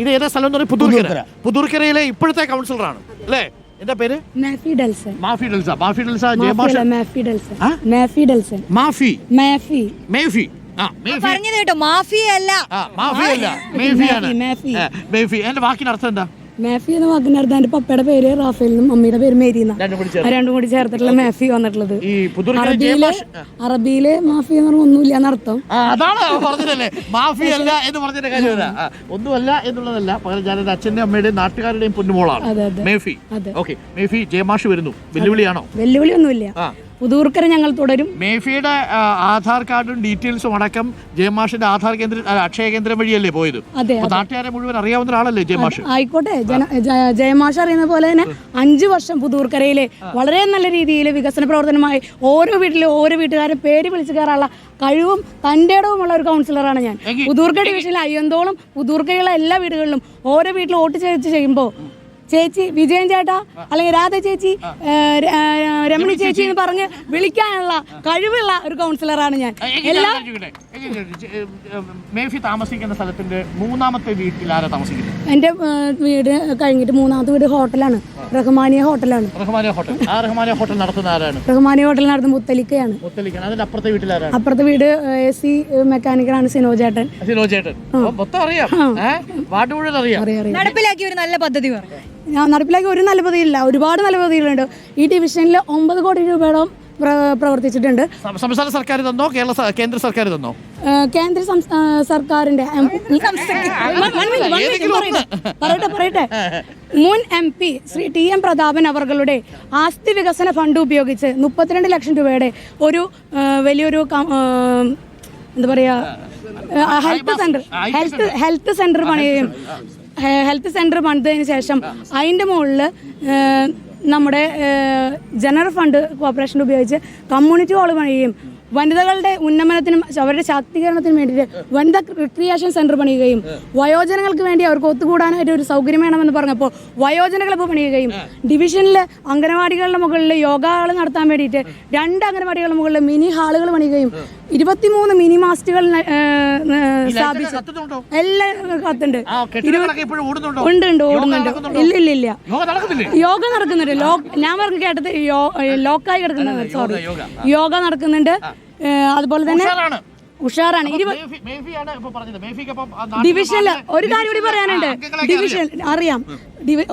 ഇത് ഏതാ സ്ഥലം എന്ന് പറയുന്നത്? പുതൂർക്കര. പുതൂർക്കരയിലെ ഇപ്പോഴത്തെ കൗൺസിലറാണ് അല്ലേ? എന്താ പേര്? മാഫി ഡെൽസൺ. മാഫി ഡെൽസ. മാഫി ഡെൽസ. മാഫി ഡെൽസൺ. മാഫി ഡെൽസൺ. മാഫി. മാഫി. മേഫി. പറഞ്ഞത് കേട്ടോ, മാഫിയല്ല. മാഫിയല്ല, മേഫിയാണ്. മേഫി. എന്റെ വാക്കിന് അർത്ഥം എന്താ? മാഫി എന്ന വാക്കിന്റെ അർത്ഥം എന്റെ പപ്പയുടെ പേര് റാഫേൽ എന്നും അമ്മയുടെ പേര് മേരി രണ്ടും കൂടി ചേർത്തിട്ടുള്ള മാഫി വന്നിട്ടുള്ളത്. അറബിയില് മാഫി എന്ന് പറഞ്ഞാൽ ഒന്നുമില്ല എന്നർത്ഥം. അതാണ് പറഞ്ഞതല്ലേ, മാഫി അല്ല എന്ന് പറഞ്ഞതിന്റെ കാര്യം. ഒന്നുമല്ല എന്നുള്ളതല്ല, പകരം ഞാൻ എന്റെ അച്ഛന്റെയും അമ്മയുടെയും നാട്ടുകാരുടെയും പൊന്നുമോളാണ് മേഫി. ഓക്കെ, മേഫി ജയമാഷ് വരുന്നു. വെല്ലുവിളിയാണോ? വെല്ലുവിളിയൊന്നുമില്ല. പുതൂർക്കര ഞങ്ങൾ തുടരും. മേഫിയുടെ ആധാർ കാർഡും ഡീറ്റെയിൽസും അടക്കം ജയമാഷിന്റെ ആധാർ അക്ഷയ കേന്ദ്രം വഴിയല്ലേ പോയത്? നാട്ടുകാരെ മുഴുവൻ അറിയാവുന്ന ഒരാളല്ലേ ജയമാഷ്? ആയിക്കോട്ടെ, ജയമാഷ് അറിയുന്ന പോലെ തന്നെ 5 വർഷം പുതൂർക്കരയിലെ വളരെ നല്ല രീതിയിൽ വികസന പ്രവർത്തനമായി ഓരോ വീട്ടുകാരും പേര് വിളിച്ചു കയറാനുള്ള കഴിവും തൻ്റെ ഇടവുമുള്ള ഒരു കൗൺസിലറാണ് ഞാൻ. പുതൂർക്കര ഡിവിഷനിലെ അയ്യന്തോളം പുതൂർക്കരയിലെ എല്ലാ വീടുകളിലും ഓരോ വീട്ടിലും വോട്ട് ചെയ്യുമ്പോൾ ചേച്ചി, വിജയൻ ചേട്ടാ, അല്ലെങ്കിൽ രാധ ചേച്ചി, രമണി ചേച്ചി എന്ന് പറഞ്ഞ് വിളിക്കാനുള്ള കഴിവുള്ള ഒരു കൗൺസിലറാണ് ഞാൻ. മേഫി താമസിക്കുന്ന സ്ഥലത്തിന്റെ 3ാമത്തെ വീട്ടിൽ ആരാ താമസിക്കുന്നത്? എന്റെ വീട് കഴിഞ്ഞിട്ട് 3ാമത്തെ വീട് ഹോട്ടലാണ്, റഹ്മാനിയ ഹോട്ടലാണ്. റഹ്മാനിയ ഹോട്ടൽ. ആ റഹ്മാനിയ ഹോട്ടൽ നടത്തുന്ന ആരാണ്? റഹ്മാനിയ ഹോട്ടൽ നടത്തുന്ന മുത്തലിക്കയാണ്. അതിന്റെ അപ്പുറത്തെ വീട്ടിൽ ആരാണ്? അപ്പുറത്തെ വീട് AC മെക്കാനിക്കലാണ് സിനോജേട്ടൻ. മൊത്തം അറിയാം, വാർഡ് മുഴുവൻ അറിയാം. നടപ്പിലാക്കിയ ഒരു നല്ല പദ്ധതി പറഞ്ഞു. നടപ്പിലാക്കിയ ഒരു നല്ല പദ്ധതിയില്ല, ഒരുപാട് നല്ല പദ്ധതികളുണ്ട്. ഈ ഡിവിഷനിൽ 9 കോടി രൂപയോളം പ്രവർത്തിച്ചിട്ടുണ്ട്. സംസ്ഥാന സർക്കാർ തന്നോ കേന്ദ്ര സർക്കാർ തന്നോ? കേന്ദ്ര സർക്കാരിന്റെ പറയട്ടെ മുൻ MP ശ്രീ TM പ്രതാപൻ അവர்களுടെ ആസ്തി വികസന ഫണ്ട് ഉപയോഗിച്ച് 32 ലക്ഷം രൂപയുടെ ഒരു വലിയൊരു എന്താ പറയാ ഹെൽത്ത് സെന്റർ പണിയുകയും ഹെൽത്ത് സെന്റർ പണിതതിന് ശേഷം അതിൻ്റെ മുകളിൽ നമ്മുടെ ജനറൽ ഫണ്ട് കോർപ്പറേഷൻ ഉപയോഗിച്ച് കമ്മ്യൂണിറ്റി ഹാൾ പണിയുകയും വനിതകളുടെ ഉന്നമനത്തിനും അവരുടെ ശാക്തീകരണത്തിനും വേണ്ടിയിട്ട് വനിതാ റിക്രിയേഷൻ സെന്റർ പണിയുകയും വയോജനങ്ങൾക്ക് വേണ്ടി അവർക്ക് ഒത്തുകൂടാനായിട്ട് ഒരു സൗകര്യം വേണമെന്ന് പറഞ്ഞപ്പോൾ വയോജന ക്ലബ്ബ് പണിയുകയും ഡിവിഷനിലെ അംഗനവാടികളുടെ മുകളിൽ യോഗ ഹാൾ നടത്താൻ വേണ്ടിയിട്ട് 2 അംഗനവാടികളുടെ മുകളിൽ മിനി ഹാളുകൾ പണിയുകയും 23 മിനി മാസ്റ്റുകൾ സ്ഥാപിച്ചു. എല്ലാം കത്തുണ്ട്. ഉണ്ട് ഓടുന്നുണ്ട്. ഇല്ല യോഗ നടക്കുന്നുണ്ട്. ഞാൻ പറഞ്ഞു കേട്ടത് ലോക്കായി കിടക്കുന്നുണ്ട്. സോറി, യോഗ നടക്കുന്നുണ്ട്. അതുപോലെ തന്നെ ഉഷാറാണ്. ഡിവിഷനിൽ ഒരു കാര്യം കൂടി പറയാനുണ്ട്.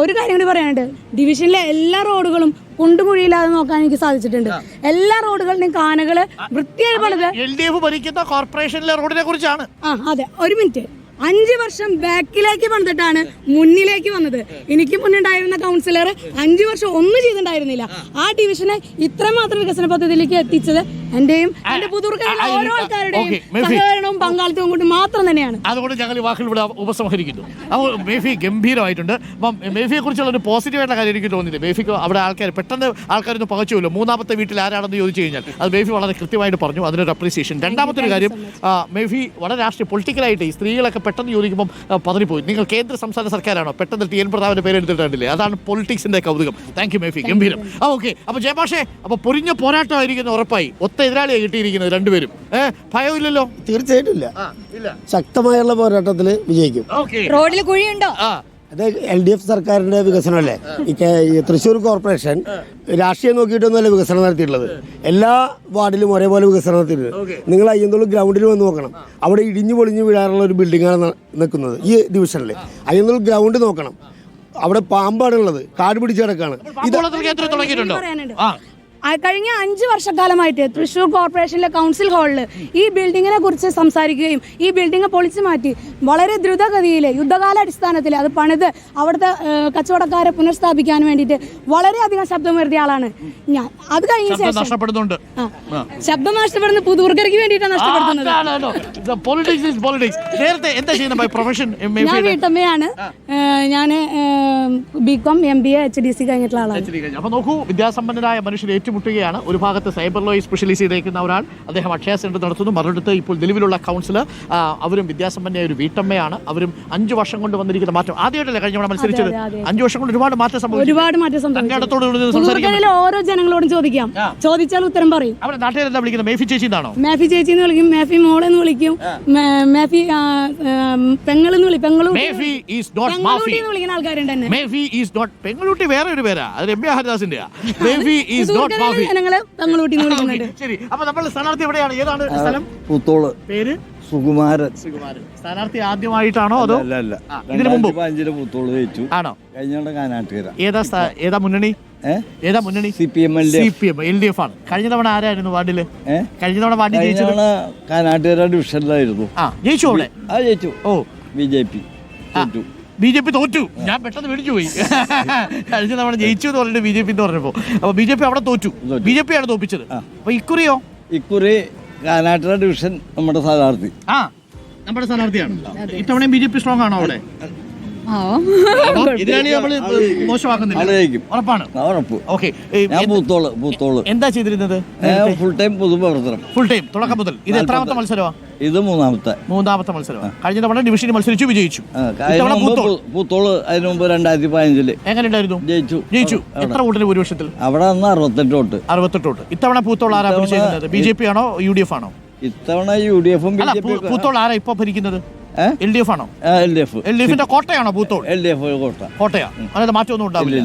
ഒരു കാര്യം കൂടി പറയാനുണ്ട്. ഡിവിഷനിലെ എല്ലാ റോഡുകളും കുണ്ടുകുഴിയില്ലാതെ നോക്കാൻ എനിക്ക് സാധിച്ചിട്ടുണ്ട്. എല്ലാ റോഡുകളുടെയും കാനകള് വൃത്തിയായി പണിത് LDF ഭരിക്കുന്ന കോർപ്പറേഷനിലെ റോഡിനെ കുറിച്ചാണ്. അതെ, ഒരു മിനിറ്റ്. 5 വർഷം ബാക്കിലേക്ക് വന്നിട്ടാണ് മുന്നിലേക്ക് വന്നത്. എനിക്ക് മുന്നുണ്ടായിരുന്ന കൗൺസിലർ 5 വർഷം ഒന്നും ചെയ്തിട്ടുണ്ടായിരുന്നില്ല. ആ ഡിവിഷനെ ഇത്രമാത്രം വികസന പദ്ധതിയിലേക്ക് എത്തിച്ചത് എന്റെയും എന്റെ പുതൂർക്കരയിലെ ഓരോ ആൾക്കാരുടെയും സഹകരണവും പങ്കാളിത്തവും കൊണ്ട് മാത്രം തന്നെയാണ്. അതുകൊണ്ട് ഞങ്ങൾ ഈ വാക്കുകൾ ഇവിടെ ഉപസംഹരിക്കുന്നു. അപ്പോൾ മേഫി ഗംഭീരമായിട്ടുണ്ട്. അപ്പം മേഫിയെ കുറിച്ചുള്ള ഒരു പോസിറ്റീവായിട്ടുള്ള കാര്യം എനിക്ക് തോന്നിയത്, മേഫിക്ക് അവിടെ പെട്ടെന്ന് ആൾക്കാരൊന്നും പകച്ചുമല്ലോ. 3ാമത്തെ വീട്ടിൽ ആരാണെന്ന് ചോദിച്ചു കഴിഞ്ഞാൽ അത് മേഫി വളരെ കൃത്യമായിട്ട് പറഞ്ഞു. അതിനൊരു അപ്രീസിയേഷൻ. 2ാമത്തെ ഒരു കാര്യം, മേഫി വളരെ രാഷ്ട്രീയ പൊളിറ്റിക്കലായിട്ട് ഈ സ്ത്രീകളൊക്കെ പെട്ടെന്ന് ചോദിക്കുമ്പോൾ പതറിപ്പോയി. നിങ്ങൾ കേന്ദ്ര സംസ്ഥാന സർക്കാരാണോ? പെട്ടെന്ന് TN പ്രതാപന്റെ പേര് എടുത്തിട്ടില്ലേ? അതാണ് പൊളിറ്റിക്സിന്റെ കൗതുകം. താങ്ക് യു മേഫി, ഗംഭീരം. ഓക്കെ, അപ്പോൾ ജയമാഷേ, അപ്പോൾ പൊരിഞ്ഞ പോരാട്ടമായിരിക്കുന്നു ഉറപ്പായി. ഒത്ത എതിരാളിയെ കിട്ടിയിരിക്കുന്നത് രണ്ടുപേരും. ഭയമില്ലല്ലോ? തീർച്ചയായിട്ടും ഇല്ല. ശക്തമായുള്ള പോരാട്ടത്തിൽ വിജയിക്കും. റോഡിൽ കുഴിയുണ്ടോ? അത് LDF സർക്കാരിന്റെ വികസനമല്ലേ. ഈ തൃശ്ശൂർ കോർപ്പറേഷൻ രാഷ്ട്രീയം നോക്കിയിട്ടൊന്നുമല്ല വികസനം നടത്തിയിട്ടുള്ളത്. എല്ലാ വാർഡിലും ഒരേപോലെ വികസനം നടത്തിയിട്ടുണ്ട്. നിങ്ങൾ അയ്യന്തോൾ ഗ്രൗണ്ടിൽ വന്ന് നോക്കണം. അവിടെ ഇടിഞ്ഞു പൊളിഞ്ഞു വീഴാറുള്ള ഒരു ബിൽഡിങ്ങാണ് നിൽക്കുന്നത് ഈ ഡിവിഷനിൽ. അയ്യന്തോൾ ഗ്രൗണ്ട് നോക്കണം, അവിടെ പാമ്പാണുള്ളത്, കാട് പിടിച്ച് കിടക്കാണ്. കഴിഞ്ഞ 5 വർഷക്കാലമായിട്ട് തൃശ്ശൂർ കോർപ്പറേഷനിലെ കൗൺസിൽ ഹാളിൽ ഈ ബിൽഡിങ്ങിനെ കുറിച്ച് സംസാരിക്കുകയും ഈ ബിൽഡിംഗ് പൊളിച്ചു മാറ്റി വളരെ ദ്രുതഗതിയിൽ യുദ്ധകാലാടിസ്ഥാനത്തിൽ അത് പണിത് അവിടുത്തെ കച്ചവടക്കാരെ പുനഃസ്ഥാപിക്കാൻ വേണ്ടിയിട്ട് വളരെയധികം ശബ്ദമുയർത്തിയ ആളാണ് ഞാൻ. അത് കഴിഞ്ഞ ശേഷം ശബ്ദം നഷ്ടപ്പെടുന്ന പുതൂർക്കരയ്ക്ക് വേണ്ടിയിട്ടാണ് നഷ്ടപ്പെടുന്നത്. ഞാൻ വീട്ടമ്മയാണ്. ഞാൻ BCom MBA HDC കഴിഞ്ഞിട്ടുള്ള ആളാണ്. അപ്പോൾ നോക്കൂ, വിദ്യാസമ്പന്നരായ മനുഷ്യർ ഏറ്റുമുട്ടുകയാണ്. ഒരു ഭാഗത്ത് സൈബർ ലോയിൽ സ്പെഷ്യലൈസ് ചെയ്തേക്കുന്ന ഒരാൾ, അദ്ദേഹം അക്ഷയ സെന്റർ നടത്തുന്നു. മറുപടിത്ത് ഇപ്പോൾ നിലവിലുള്ള കൗൺസിലർ, അവരും വിദ്യാസമ്പന്നയായ ഒരു വീട്ടമ്മയാണ്. അവരും 5 വർഷം കൊണ്ട് വന്നിരിക്കുന്ന മാറ്റം ആദ്യമായിട്ടല്ലേ കഴിഞ്ഞ തവണ മത്സരിച്ചത്. 5 വർഷം കൊണ്ട് ഒരുപാട് മാറ്റം സംഭവിച്ചു. ഓരോ ജനങ്ങളോടും ചോദിക്കാം, ചോദിച്ചാൽ ഉത്തരം പറയും. അവിടെ നാട്ടുകാരെന്താ വിളിക്കുന്നത്? മേഫി ചേച്ചി എന്നാണോ? മേഫി ചേച്ചി എന്ന് വിളിക്കും, മേഫി മോളെന്ന് വിളിക്കും, മേഫി പെങ്ങളെന്ന് വിളിക്കും. മേഫി ഈസ് നോട്ട് മാഫി. വിളിക്കുന്ന ആൾക്കാരുണ്ട് തന്നെ. മേഫി ഈസ് നോട്ട് പെങ്ങളൂട്ടി വേറെ ഒരു പേരാ, അത് രമ്യ ഹരിദാസിന്റെ. മേഫി ഈസ് നോട്ട് മാഫി. ജനങ്ങളെ പെങ്ങളൂട്ടി വിളിക്കുന്നുണ്ട്. ശരി, അപ്പൊ നമ്മൾ സ്ഥാനാർത്ഥി എവിടെയാണ്? ഏതാണ് സ്ഥലം? പുത്തോള്. പേര് സുകുമാരൻ. സ്ഥാനാർത്ഥി ആദ്യമായിട്ടാണോ അതോ അല്ല ഇതിനു മുമ്പ്? 2005 പുത്തോള് ജയിച്ചു. ആണോ? കഴിഞ്ഞ കാനാട്ടുകര. ഏതാ മുന്നണി? ഏതാ മുന്നണി? CPM LDF ആണ്. കഴിഞ്ഞ തവണ ആരായിരുന്നു വാർഡില്? കഴിഞ്ഞ തവണ വാർഡിൽ ജയിച്ചത് കാനാട്ടുകര ഡിവിഷനിലായിരുന്നു. ജയിച്ചു അവിടെ? ജയിച്ചു. ഓ, BJP തോറ്റു. ഞാൻ പെട്ടെന്ന് മേടിച്ചു പോയി. കഴിഞ്ഞ തവണ ജയിച്ചു എന്ന് പറഞ്ഞിട്ട് BJP എന്ന് പറഞ്ഞപ്പോ, അപ്പൊ BJP അവിടെ തോറ്റു. BJP ആണ് തോപ്പിച്ചത്. അപ്പൊ ഇക്കുറിയോ? ഇക്കുറി കാനാട്ടുകര ഡിവിഷൻ നമ്മുടെ സ്ഥാനാർത്ഥി. നമ്മുടെ സ്ഥാനാർത്ഥിയാണ്. ഇത്തവണയും BJP സ്ട്രോങ് ആണോ അവിടെ? മോശമാക്കുന്നില്ല, ഉറപ്പാണ്. ഓക്കെ, എന്താ ചെയ്തിരുന്നത്? ഫുൾ ടൈം പൊതുപ്രവർത്തനം. ഫുൾ ടൈം തുടക്കം മുതൽ. ഇത് എത്രാമത്തെ മത്സരമാണ്? ഇത് മൂന്നാമത്തെ മത്സരമാണ്. കഴിഞ്ഞ തവണ ഡിവിഷനിൽ മത്സരിച്ചു, വിജയിച്ചു. പൂത്തോള് അതിനു മുമ്പ് 2015 എങ്ങനെയുണ്ടായിരുന്നു? ജയിച്ചു. എത്ര വോട്ടിന് ഭൂരിപക്ഷത്തിൽ? അവിടെ 68 വോട്ട്. ഇത്തവണ പൂത്തോൾ ആരാ ഭരിച്ചിരുന്നത്? BJP ആണോ UDF ആണോ? ഇത്തവണ UDF ഉം പൂത്തോൾ ആരാ ഇപ്പൊ ഭരിക്കുന്നത്? LDF ആണോ? LDFന്റെ കോട്ടയാണോ പൂത്തോൾ? LDF കോട്ടയാ. അതായത് മാറ്റമൊന്നും ഉണ്ടാവില്ല.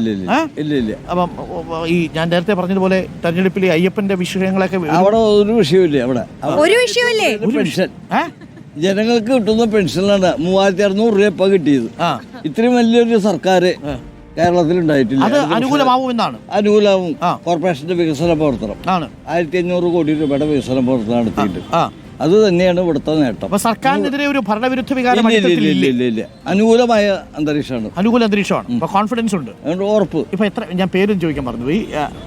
അപ്പം ഈ ഞാൻ നേരത്തെ പറഞ്ഞതുപോലെ തെരഞ്ഞെടുപ്പിലെ അയ്യപ്പന്റെ വിഷയങ്ങളൊക്കെ അവിടെ ഒരു വിഷയമില്ലേ? അവിടെ ഒരു വിഷയമില്ലേ? പെൻഷൻ ജനങ്ങൾക്ക് കിട്ടുന്ന പെൻഷനാണ് 3600 രൂപ ഇപ്പൊ കിട്ടിയത്. ഇത്രയും വലിയൊരു സർക്കാർ കേരളത്തിൽ ഉണ്ടായിട്ടില്ല. അത് അനുകൂലമാവുമെന്നാണ്. അനുകൂലമാവും. കോർപ്പറേഷന്റെ വികസന പ്രവർത്തനം 1500 കോടി രൂപയുടെ വികസന പ്രവർത്തനം നടത്തിയിട്ട് അത് തന്നെയാണ് ഇവിടുത്തെ നേട്ടം. സർക്കാരിനെതിരെ ഒരു ഭരണവിരുദ്ധ വികാരം ഇല്ല. അനുകൂലമായ അന്തരീക്ഷമാണ്. കോൺഫിഡൻസ് ഉണ്ട്, ഉറപ്പ്. ഇപ്പൊ എത്ര, ഞാൻ പേരും ചോദിക്കാൻ മറന്നുപോയി.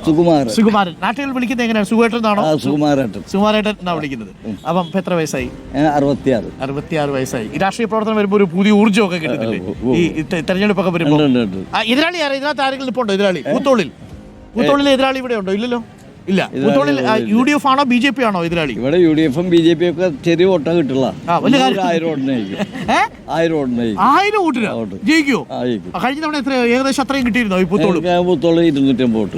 സുകുമാരൻ. നാട്ടുകൾ വിളിക്കുന്നത് എങ്ങനെയാണ്? സുഖേട്ടനാണോ? സുകുമാരേട്ടൻ എന്നാ വിളിക്കുന്നത്. അപ്പം ഇപ്പൊ എത്ര വയസ്സായി? 66 വയസ്സായി. ഈ രാഷ്ട്രീയ പ്രവർത്തനം വരുമ്പോൾ ഒരു പുതിയ ഊർജ്ജമൊക്കെ കിട്ടുന്നില്ലേ ഈ തെരഞ്ഞെടുപ്പൊക്കെ വരുമ്പോൾ? എതിരാളി ആരാ? ഇതിനകത്ത് ആരെങ്കിലും ഇപ്പൊ ഉണ്ടോ എതിരാളി? പൂത്തോളിൽ എതിരാളി ഇവിടെ ഉണ്ടോ? ഇല്ലല്ലോ. ഇല്ല. പൂത്തോളിൽ UDF ആണോ BJP ആണോ എതിരാളി? ഇവിടെ UDF ഉം BJP ഒക്കെ ചെറിയ വോട്ടാ കിട്ടില്ല. 1000 വോട്ടിന് ജയിക്കുമോ? കഴിഞ്ഞ തവണ എത്ര? ഏകദേശം അത്രയും കിട്ടിയിരുന്നോ ഈ പൂത്തോള്? 250 വോട്ട്.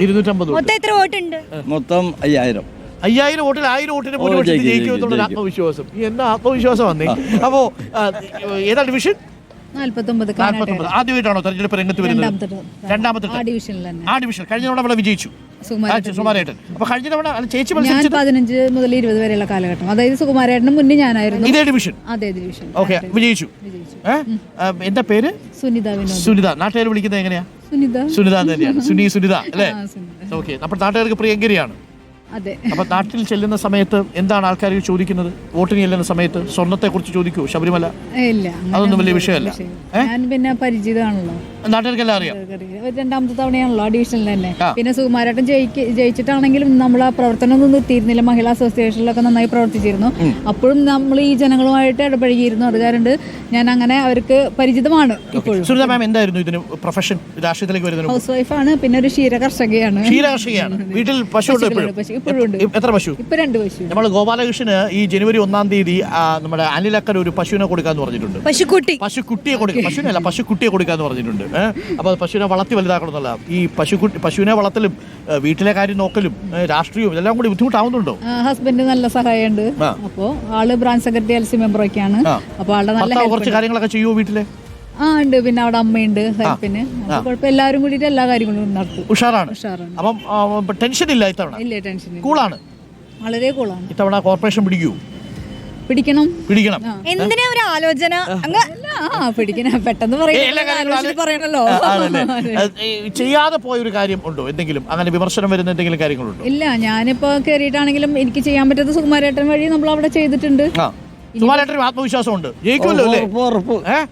എത്ര വോട്ടുണ്ട്? മൊത്തം 5000 വോട്ടിൽ 1000 വോട്ടിന് ഭൂരിപക്ഷത്തിൽ ജയിക്കുമെന്നുള്ള ആത്മവിശ്വാസം. എന്താ ആത്മവിശ്വാസം വന്നേ? അപ്പോ ഏതാ ഡിവിഷൻ? 49. ആദ്യമായിട്ടാണോ തെരഞ്ഞെടുപ്പ് രംഗത്ത് വരുന്നത്? രണ്ടാമത്തെ ഡിവിഷൻ. കഴിഞ്ഞ തവണ അവിടെ വിജയിച്ചു സുകുമാരേട്ടൻ. അപ്പൊ കഴിഞ്ഞ തവണ ചേച്ചി 15 മുതൽ 20 വരെയുള്ള കാലഘട്ടം, അതായത് സുകുമാരേട്ടന് മുന്നേ ഞാനായിരുന്നു. ഇതേ ഡിവിഷൻ? അതേ ഡിവിഷൻ. ഓക്കെ, വിജയിച്ചു. എന്താ പേര്? സുനിത. നാട്ടുകാർ വിളിക്കുന്നത് എങ്ങനെയാ? സുനിത തന്നെയാണ്. സുനിത അല്ലേ? ഓക്കെ, അപ്പോൾ നാട്ടുകാർക്ക് പ്രിയങ്കരിയാണ്. അതെ. അപ്പൊ നാട്ടിൽ ചെല്ലുന്ന സമയത്ത് എന്താണ് ആൾക്കാർ ചോദിക്കുന്നത്? വോട്ടിന് ചെല്ലുന്ന സമയത്ത് സ്വർണ്ണത്തെ കുറിച്ച് ചോദിക്കൂ? ശബരിമല ഇല്ല, അതൊന്നും വലിയ വിഷയമല്ല. ഞാൻ പിന്നെ പരിചിതമാണല്ലോ, നാട്ടുകാർക്കെല്ലാം അറിയാം. രണ്ടാമത്തെ തവണയാണല്ലോ ആ ഡിവിഷനിൽ തന്നെ. പിന്നെ സുകുമാരേട്ടൻ ജയിച്ചിട്ടാണെങ്കിലും നമ്മൾ ആ പ്രവർത്തനം ഒന്നും നിർത്തിയിരുന്നില്ല. മഹിളാ അസോസിയേഷനിലൊക്കെ നന്നായി പ്രവർത്തിച്ചിരുന്നു. അപ്പോഴും നമ്മൾ ഈ ജനങ്ങളുമായിട്ട് ഇടപഴകിയിരുന്നു. അത് കാരണം ഞാൻ അങ്ങനെ അവർക്ക് പരിചിതമാണ്. സുനിത മാം എന്തായിരുന്നു ഇതിന് പ്രൊഫഷൻ? രാഷ്ട്രീയത്തിലേക്ക് വരുന്നത് ഹൗസ് വൈഫാണ്, പിന്നെ ഒരു ക്ഷീരകർഷകയാണ്. വീട്ടിൽ പശു? എത്ര പശു? ഇപ്പൊ 2 പശു. നമ്മൾ ഗോപാലകൃഷ്ണന് ഈ ജനുവരി 1-ാം തീയതി നമ്മുടെ അനിലക്കർ ഒരു പശുവിനെ കൊടുക്കാന്ന് പറഞ്ഞിട്ടുണ്ട്. പശുക്കുട്ടിയെ കൊടുക്കുക, പശുവിനല്ല പശുക്കുട്ടിയെ കൊടുക്കാന്ന് പറഞ്ഞിട്ടുണ്ട്. അപ്പൊ പശുവിനെ വളർത്തി വലുതാക്കണം എന്നുള്ള ഈ പശുവിനെ വളർത്തലും വീട്ടിലെ കാര്യം നോക്കലും രാഷ്ട്രീയവും എല്ലാം കൂടി ബുദ്ധിമുട്ടാവുന്നുണ്ടോ? ഹസ്ബൻഡ് നല്ല സഹായമുണ്ട്. അപ്പോ ആള് ബ്രാഞ്ച് സെക്രട്ടറി LC മെമ്പർ ഒക്കെയാണ്. അപ്പൊ ആളുടെ നല്ല കുറച്ച് കാര്യങ്ങളൊക്കെ ചെയ്യുമോ വീട്ടിലെ? ഉണ്ട്. പിന്നെ അവിടെ അമ്മയുണ്ട് ഹെൽപ്പിന്. കുഴപ്പം, എല്ലാവരും കൂടിയിട്ട് എല്ലാ കാര്യങ്ങളും നടത്തും. ഉഷാറാണ്. അപ്പം ടെൻഷൻ ഇല്ല ഇത്തവണ? ഇല്ല, ടെൻഷൻ. കൂളാണ്, വളരെ കൂളാണ്. ഇത്തവണ കോർപ്പറേഷൻ പിടിക്കണം. എന്തിനാ ഒരു ആലോചന? പിടിക്കണം, പെട്ടെന്ന് പറയണല്ലോ. ചെയ്യാതെ പോയ ഒരു കാര്യം ഉണ്ടോ? എന്തെങ്കിലും അങ്ങനെ വിമർശനം വരുന്ന എന്തെങ്കിലും കാര്യങ്ങളുണ്ടോ? ഇല്ല, ഞാനിപ്പോ കയറിയിട്ടാണെങ്കിലും എനിക്ക് ചെയ്യാൻ പറ്റാത്ത സുകുമാരേട്ടൻ വഴി നമ്മൾ അവിടെ ചെയ്തിട്ടുണ്ട്. സുകുമാരേട്ടന് ആത്മവിശ്വാസം ഉണ്ട്, ജയിക്കുമല്ലോ അല്ലേ?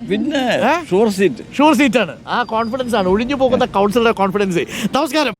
പിന്നെ ഷുവർ സീറ്റ് ആണ്. ആ കോൺഫിഡൻസ് ആണ് ഒഴിഞ്ഞു പോകുന്ന കൗൺസിലറുടെ കോൺഫിഡൻസ്. നമസ്കാരം.